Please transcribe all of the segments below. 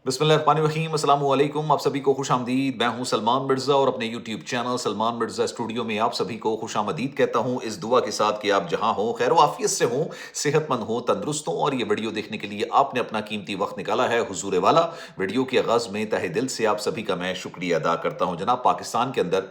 बिस्मिल्लाहिर्रहमानिर्रहीम, अस्सलाम वालेकुम। आप सभी को खुश आमदीद। मैं हूं सलमान मिर्ज़ा और अपने YouTube channel Salman Mirza studio में आप सभी को खुश आमदीद कहता हूं, इस दुआ के साथ कि आप जहां हो खैर आफियत से हो, सेहतमंद हो, तंदुरुस्त हो। और ये वीडियो देखने के लिए आपने अपना कीमती वक्त निकाला है हुजूर वाला। वीडियो के आगाज़ में तहे दिल से आप सभी का मैं शुक्रिया अदा करता हूँ। जनाब, पाकिस्तान के अंदर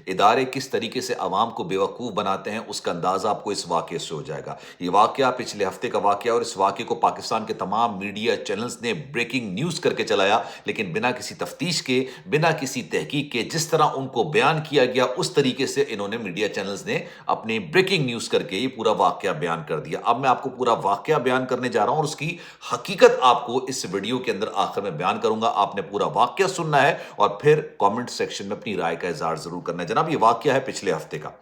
इदारे किस तरीके से आवाम को बेवकूफ़ बनाते हैं उसका अंदाज़ा आपको इस वाक़े से हो जाएगा। ये वाक़या पिछले हफ्ते का वाक़या और इस वाक़े को पाकिस्तान के तमाम मीडिया चैनल्स ने ब्रेकिंग न्यूज़ करके चलाया, लेकिन बिना किसी तफ्तीश के, बिना किसी तहकीक के जिस तरह उनको बयान किया गया उस तरीके से इन्होंने मीडिया चैनल्स ने अपनी ब्रेकिंग न्यूज़ करके ये पूरा वाक़या बयान कर दिया। अब मैं आपको पूरा वाक़या बयान करने जा रहा हूँ और उसकी हकीकत आपको इस वीडियो के अंदर आखिर में बयान करूंगा। आपने पूरा वाक़या सुनना है और फिर कमेंट सेक्शन में अपनी राय का इज़हार ज़रूर करना है। जनाब, ये वाक़या है पिछले हफ्ते का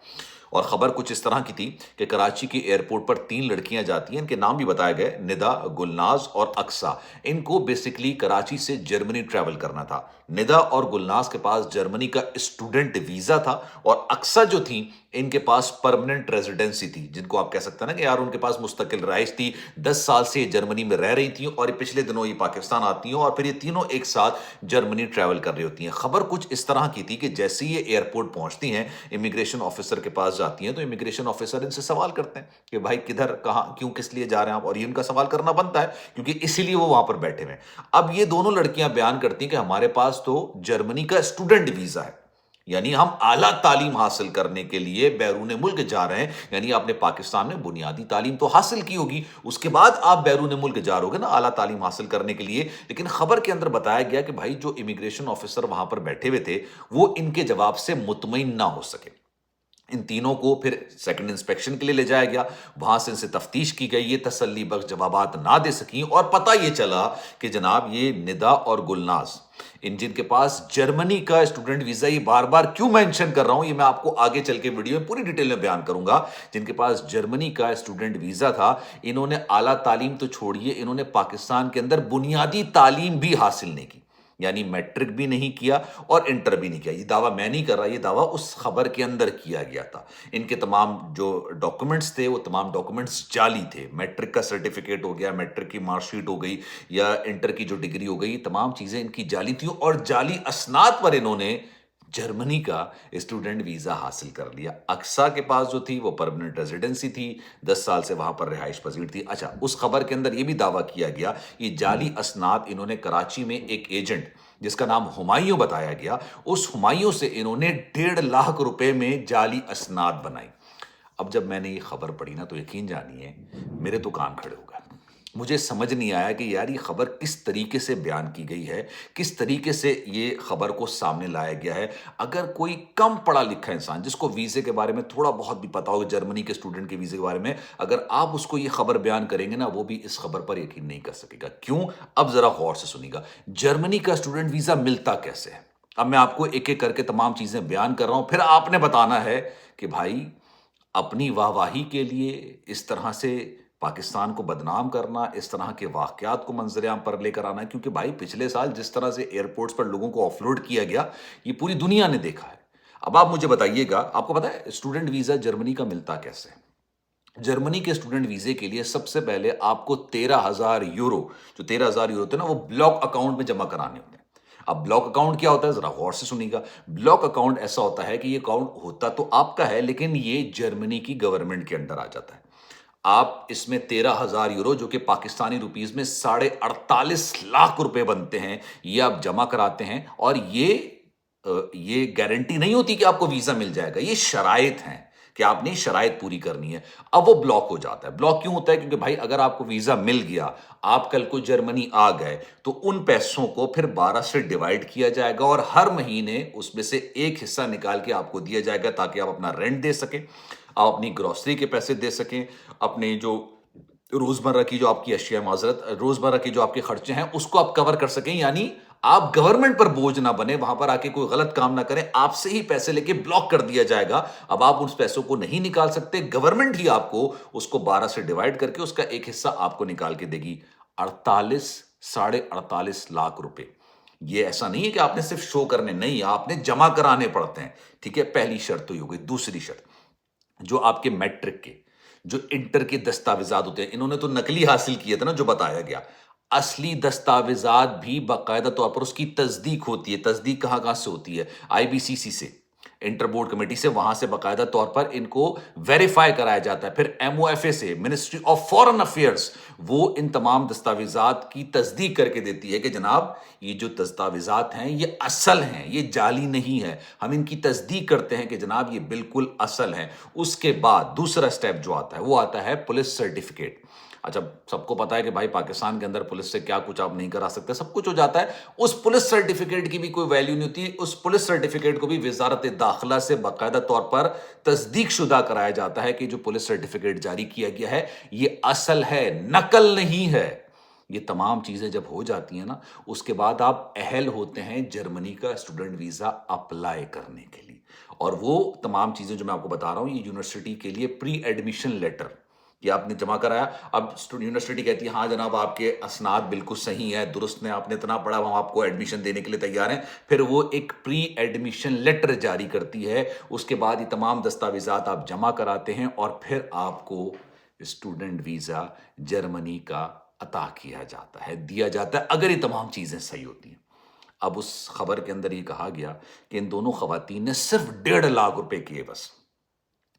और खबर कुछ इस तरह की थी कि कराची की एयरपोर्ट पर 3 लड़कियां जाती हैं। इनके नाम भी बताए गए, निदा, गुलनाज और अक्सा। इनको बेसिकली कराची से जर्मनी ट्रैवल करना था। निदा और गुलनाज के पास जर्मनी का स्टूडेंट वीजा था और अक्सा जो थी इनके पास परमानेंट रेजिडेंसी थी, जिनको आप कह सकते हैं ना कि यार उनके पास मुस्तकिल रहाइश थी। 10 साल से ये जर्मनी में रह रही थी और ये पिछले दिनों ये पाकिस्तान आती हैं और फिर ये तीनों एक साथ जर्मनी ट्रैवल कर रही होती हैं। खबर कुछ इस तरह की थी कि जैसे ही ये एयरपोर्ट पहुंचती हैं, इमिग्रेशन ऑफिसर के पास जाती हैं तो इमिग्रेशन ऑफिसर इनसे सवाल करते हैं कि भाई किधर, कहाँ, क्यों, किस लिए जा रहे हैं आप। और ये उनका सवाल करना बनता है क्योंकि इसीलिए वो वहां पर बैठे हुए हैं। अब ये दोनों लड़कियां बयान करती हैं कि हमारे पास तो जर्मनी का स्टूडेंट वीजा है, यानी हम आला तालीम हासिल करने के लिए बैरून मुल्क जा रहे हैं। यानी आपने पाकिस्तान में बुनियादी तालीम तो हासिल की होगी, उसके बाद आप बैरून मुल्क जा रहोगे ना आला तालीम हासिल करने के लिए। लेकिन खबर के अंदर बताया गया कि भाई जो इमिग्रेशन ऑफिसर वहां पर बैठे हुए थे वो इनके जवाब से मुतमईन ना हो सके। इन तीनों को फिर सेकंड इंस्पेक्शन के लिए ले जाया गया। वहां से इनसे तफ्तीश की गई, ये तसल्ली बख्श जवाबात ना दे सकी और पता ये चला कि जनाब ये निदा और गुलनाज, इन जिनके पास जर्मनी का स्टूडेंट वीजा, ये बार बार क्यों मेंशन कर रहा हूं ये मैं आपको आगे चल के वीडियो में पूरी डिटेल में बयान करूंगा। जिनके पास जर्मनी का स्टूडेंट वीजा था, इन्होंने आला तालीम तो छोड़िए, इन्होंने पाकिस्तान के अंदर बुनियादी तालीम भी हासिल नहीं की, यानी मैट्रिक भी नहीं किया और इंटर भी नहीं किया। ये दावा मैं नहीं कर रहा, ये दावा उस खबर के अंदर किया गया था। इनके तमाम जो डॉक्यूमेंट्स थे वो तमाम डॉक्यूमेंट्स जाली थे। मैट्रिक का सर्टिफिकेट हो गया, मैट्रिक की मार्कशीट हो गई या इंटर की जो डिग्री हो गई, तमाम चीजें इनकी जाली थी और जाली असनाद पर इन्होंने जर्मनी का स्टूडेंट वीजा हासिल कर लिया। अक्सा के पास जो थी वो परमानेंट रेजिडेंसी थी, 10 साल से वहां पर रिहाइश पजीर थी। अच्छा, उस खबर के अंदर यह भी दावा किया गया ये जाली असनाद इन्होंने कराची में एक एजेंट जिसका नाम हुमायूं बताया गया, उस हुमायूं से इन्होंने 1.5 लाख रुपए में जाली असनाद बनाई। अब जब मैंने ये खबर पढ़ी ना तो यकीन जानिए मेरे तो कान खड़े हो गए। मुझे समझ नहीं आया कि यार ये खबर किस तरीके से बयान की गई है, किस तरीके से ये खबर को सामने लाया गया है। अगर कोई कम पढ़ा लिखा इंसान जिसको वीजे के बारे में थोड़ा बहुत भी पता हो, जर्मनी के स्टूडेंट के वीजे के बारे में, अगर आप उसको ये खबर बयान करेंगे ना वो भी इस खबर पर यकीन नहीं कर सकेगा। क्यों? अब जरा गौर से सुनिएगा। जर्मनी का स्टूडेंट वीजा मिलता कैसे है, अब मैं आपको एक एक करके तमाम चीजें बयान कर रहा हूं, फिर आपने बताना है कि भाई अपनी वाहवाही के लिए इस तरह से पाकिस्तान को बदनाम करना, इस तरह के वाक़यात को मंज़र-ए-आम पर लेकर आना है। क्योंकि भाई पिछले साल जिस तरह से एयरपोर्ट्स पर लोगों को ऑफलोड किया गया, ये पूरी दुनिया ने देखा है। अब आप मुझे बताइएगा, आपको पता है स्टूडेंट वीज़ा जर्मनी का मिलता कैसे है? जर्मनी के स्टूडेंट वीज़े के लिए सबसे पहले आपको 13,000 यूरो, जो 13,000 यूरो होते हैं ना, वो ब्लॉक अकाउंट में जमा कराने होते हैं। अब ब्लॉक अकाउंट क्या होता है जरा गौर से सुनिएगा। ब्लॉक अकाउंट ऐसा होता है कि ये अकाउंट होता तो आपका है लेकिन ये जर्मनी की गवर्नमेंट के अंडर आ जाता है। आप इसमें 13,000 यूरो, जो कि पाकिस्तानी रुपीस में 48.5 लाख रुपए बनते हैं, ये आप जमा कराते हैं। और ये गारंटी नहीं होती कि आपको वीजा मिल जाएगा, ये शराइत हैं कि आपने शराइत पूरी करनी है। अब वो ब्लॉक हो जाता है। ब्लॉक क्यों होता है? क्योंकि भाई अगर आपको वीजा मिल गया, आप कल को जर्मनी आ गए, तो उन पैसों को फिर 12 से डिवाइड किया जाएगा और हर महीने उसमें से एक हिस्सा निकाल के आपको दिया जाएगा ताकि आप अपना रेंट दे सकें, आप अपनी ग्रोसरी के पैसे दे सकें, अपने जो रोजमर्रा की जो आपकी अशिया, माजरत, रोजमर्रा की जो आपके खर्चे हैं उसको आप कवर कर सकें। यानी आप गवर्नमेंट पर बोझ ना बने, वहां पर आके कोई गलत काम ना करें, आपसे ही पैसे लेके ब्लॉक कर दिया जाएगा। अब आप उस पैसों को नहीं निकाल सकते, गवर्नमेंट ही आपको उसको 12 से डिवाइड करके उसका एक हिस्सा आपको निकाल के देगी। 48, 48.5 लाख रुपए। ये ऐसा नहीं है कि आपने सिर्फ शो करने, नहीं, आपने जमा कराने पड़ते हैं। ठीक है, पहली शर्त तो ये हो गई। दूसरी शर्त, जो आपके मैट्रिक के, जो इंटर के दस्तावेजात होते हैं, इन्होंने तो नकली हासिल किए थे ना जो बताया गया। اصلی دستاویزات بھی باقاعدہ طور پر اس کی تصدیق ہوتی ہے. تصدیق کہاں سے ہوتی ہے؟ آئی بی سی سی سے، انٹر بورڈ کمیٹی سے. وہاں سے باقاعدہ طور پر ان کو ویریفائی کرایا جاتا ہے. پھر ایم او ایف اے سے، منسٹری آف فارن افیئرس، وہ ان تمام دستاویزات کی تصدیق کر کے دیتی ہے کہ جناب یہ جو دستاویزات ہیں یہ اصل ہیں، یہ جعلی نہیں ہے. ہم ان کی تصدیق کرتے ہیں کہ جناب یہ بالکل اصل ہیں. اس کے بعد دوسرا سٹیپ جو آتا ہے وہ آتا ہے پولیس سرٹیفکیٹ. اچھا، سب کو پتا ہے کہ بھائی پاکستان کے اندر پولیس سے کیا کچھ آپ نہیں کرا سکتے، سب کچھ ہو جاتا ہے. اس پولیس سرٹیفکیٹ کی بھی کوئی ویلیو نہیں ہوتی. اس پولیس سرٹیفکیٹ کو بھی وزارت داخلہ سے باقاعدہ طور پر تصدیق شدہ کرایا جاتا ہے کہ جو پولیس سرٹیفکیٹ جاری کیا گیا ہے یہ اصل ہے، نقل نہیں ہے. یہ تمام چیزیں جب ہو جاتی ہیں نا، اس کے بعد آپ اہل ہوتے ہیں جرمنی کا اسٹوڈنٹ ویزا اپلائی کرنے کے لیے. اور وہ تمام چیزیں جو میں آپ کو بتا رہا ہوں، یہ یونیورسٹی کے لیے پری ایڈمیشن لیٹر یہ آپ نے جمع کرایا. اب یونیورسٹی کہتی ہے ہاں جناب آپ کے اسناد بالکل صحیح ہیں، درست ہیں، آپ نے اتنا پڑھا، ہم آپ کو ایڈمیشن دینے کے لیے تیار ہیں. پھر وہ ایک پری ایڈمیشن لیٹر جاری کرتی ہے. اس کے بعد یہ تمام دستاویزات آپ جمع کراتے ہیں اور پھر آپ کو اسٹوڈنٹ ویزا جرمنی کا عطا کیا جاتا ہے، دیا جاتا ہے، اگر یہ تمام چیزیں صحیح ہوتی ہیں. اب اس خبر کے اندر یہ کہا گیا کہ ان دونوں خواتین نے صرف 1.5 لاکھ روپے کیے، بس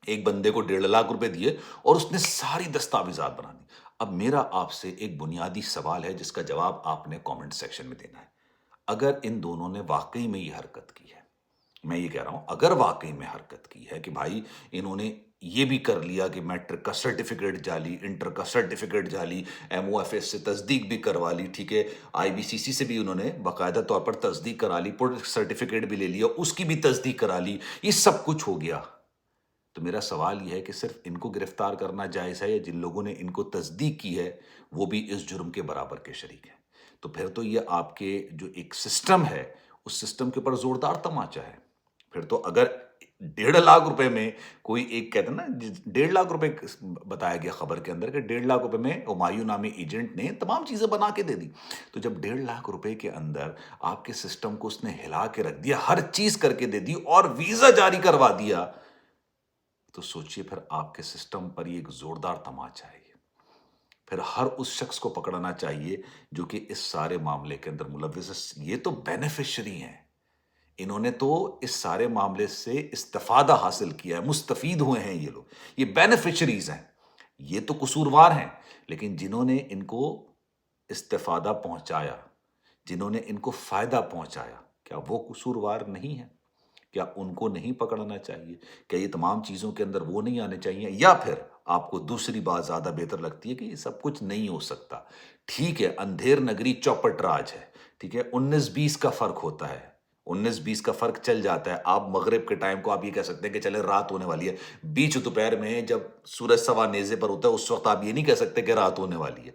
ایک بندے کو 1.5 لاکھ روپے دیے اور اس نے ساری دستاویزات بنا دی. اب میرا آپ سے ایک بنیادی سوال ہے جس کا جواب آپ نے کامنٹ سیکشن میں دینا ہے. اگر ان دونوں نے واقعی میں یہ حرکت کی ہے، میں یہ کہہ رہا ہوں اگر واقعی میں حرکت کی ہے کہ بھائی انہوں نے یہ بھی کر لیا کہ میٹرک کا سرٹیفکیٹ جعلی، انٹر کا سرٹیفکیٹ جعلی، ایم او ایف ایس سے تصدیق بھی کروا لی، ٹھیک ہے، آئی بی سی سی سے بھی انہوں نے باقاعدہ طور پر تصدیق کرا لی، سرٹیفکیٹ بھی لے لیا، اس کی بھی تصدیق کرا لی، یہ سب کچھ ہو گیا، تو میرا سوال یہ ہے کہ صرف ان کو گرفتار کرنا جائز ہے یا جن لوگوں نے ان کو تصدیق کی ہے وہ بھی اس جرم کے برابر کے شریک ہیں؟ تو پھر تو یہ آپ کے جو ایک سسٹم ہے اس سسٹم کے اوپر زوردار تماچا ہے. پھر تو اگر 1.5 لاکھ روپے میں کوئی ایک کہتے ہیں نا 1.5 لاکھ روپے بتایا گیا خبر کے اندر کہ 1.5 لاکھ روپے میں ہمایوں نامی ایجنٹ نے تمام چیزیں بنا کے دے دی، تو جب 1.5 لاکھ روپے کے اندر آپ کے سسٹم کو اس نے ہلا کے رکھ دیا، ہر چیز کر کے دے دی اور ویزا جاری کروا دیا، تو سوچئے پھر آپ کے سسٹم پر یہ ایک زوردار تماچا ہے. پھر ہر اس شخص کو پکڑنا چاہیے جو کہ اس سارے معاملے کے اندر ملوث ہے. یہ تو بینیفیشری ہیں، انہوں نے تو اس سارے معاملے سے استفادہ حاصل کیا ہے، مستفید ہوئے ہیں یہ لوگ، یہ بینیفیشریز ہیں. یہ تو قصوروار ہیں، لیکن جنہوں نے ان کو استفادہ پہنچایا، جنہوں نے ان کو فائدہ پہنچایا، کیا وہ قصوروار نہیں ہیں؟ کیا ان کو نہیں پکڑنا چاہیے؟ کیا یہ تمام چیزوں کے اندر وہ نہیں آنے چاہیے؟ یا پھر آپ کو دوسری بات زیادہ بہتر لگتی ہے کہ یہ سب کچھ نہیں ہو سکتا؟ ٹھیک ہے، اندھیر نگری چوپٹ راج ہے، ٹھیک ہے، 19-20 کا فرق ہوتا ہے، 19-20 کا فرق چل جاتا ہے. آپ مغرب کے ٹائم کو آپ یہ کہہ سکتے ہیں کہ چلے رات ہونے والی ہے، بیچ دوپہر میں جب سورج سوا نیزے پر ہوتا ہے اس وقت آپ یہ نہیں کہہ سکتے کہ رات ہونے والی ہے.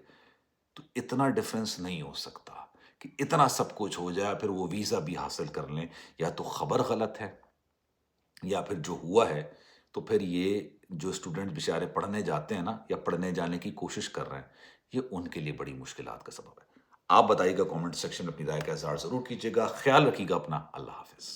تو اتنا ڈیفرنس نہیں ہو سکتا کہ اتنا سب کچھ ہو جائے پھر وہ ویزا بھی حاصل کر لیں. یا تو خبر غلط ہے یا پھر جو ہوا ہے تو پھر یہ جو اسٹوڈنٹ بیچارے پڑھنے جاتے ہیں نا یا پڑھنے جانے کی کوشش کر رہے ہیں، یہ ان کے لیے بڑی مشکلات کا سبب ہے. آپ بتائیے گا کامنٹ سیکشن میں اپنی رائے کا اظہار ضرور کیجیے گا. خیال رکھیے گا اپنا. اللہ حافظ.